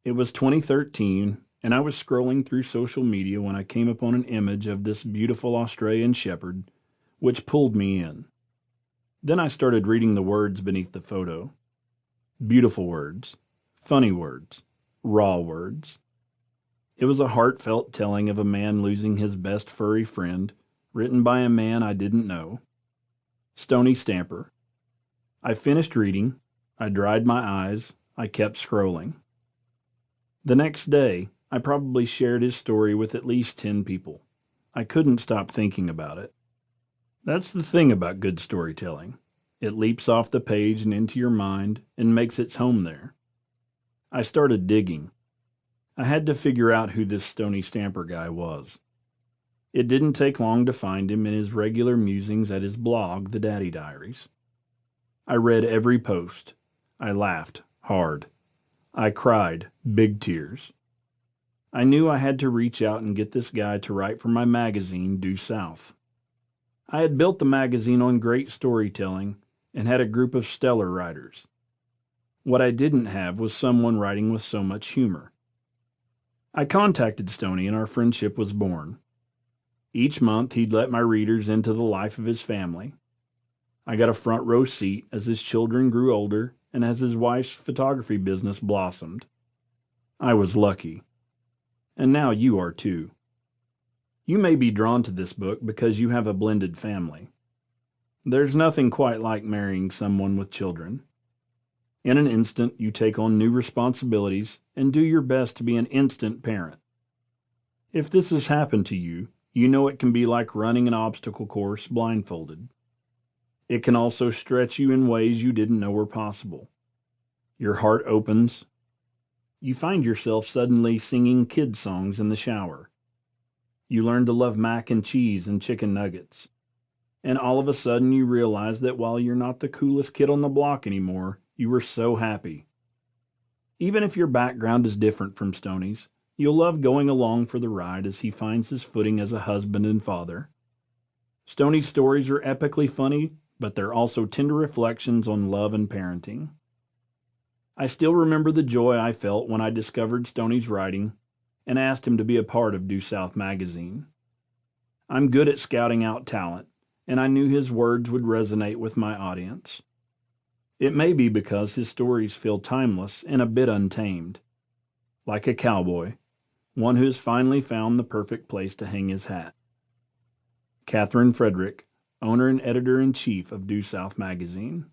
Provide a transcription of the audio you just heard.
It was 2013, and I was scrolling through social media when I came upon an image of this beautiful Australian shepherd, which pulled me in. Then I started reading the words beneath the photo. Beautiful words, funny words, raw words. It was a heartfelt telling of a man losing his best furry friend, written by a man I didn't know. Stoney Stamper. I finished reading. I dried my eyes. I kept scrolling. The next day, I probably shared his story with at least 10 people. I couldn't stop thinking about it. That's the thing about good storytelling. It leaps off the page and into your mind and makes its home there. I started digging. I had to figure out who this Stoney Stamper guy was. It didn't take long to find him in his regular musings at his blog, the Daddy Diaries. I read every post. I laughed hard. I cried big tears. I knew I had to reach out and get this guy to write for my magazine, Due South. I had built the magazine on great storytelling and had a group of stellar writers. What I didn't have was someone writing with so much humor. I contacted Stoney and our friendship was born. Each month he'd let my readers into the life of his family. I got a front row seat as his children grew older and as his wife's photography business blossomed. I was lucky. And now you are too. You may be drawn to this book because you have a blended family. There's nothing quite like marrying someone with children. In an instant, you take on new responsibilities and do your best to be an instant parent. If this has happened to you, you know it can be like running an obstacle course blindfolded. It can also stretch you in ways you didn't know were possible. Your heart opens. You find yourself suddenly singing kid songs in the shower. You learn to love mac and cheese and chicken nuggets. And all of a sudden you realize that while you're not the coolest kid on the block anymore, you were so happy. Even if your background is different from Stoney's, you'll love going along for the ride as he finds his footing as a husband and father. Stoney's stories are epically funny, but they're also tender reflections on love and parenting. I still remember the joy I felt when I discovered Stoney's writing and asked him to be a part of Due South magazine. I'm good at scouting out talent, and I knew his words would resonate with my audience. It may be because his stories feel timeless and a bit untamed. Like a cowboy, one who has finally found the perfect place to hang his hat. Catherine Frederick, owner and editor-in-chief of Due South magazine.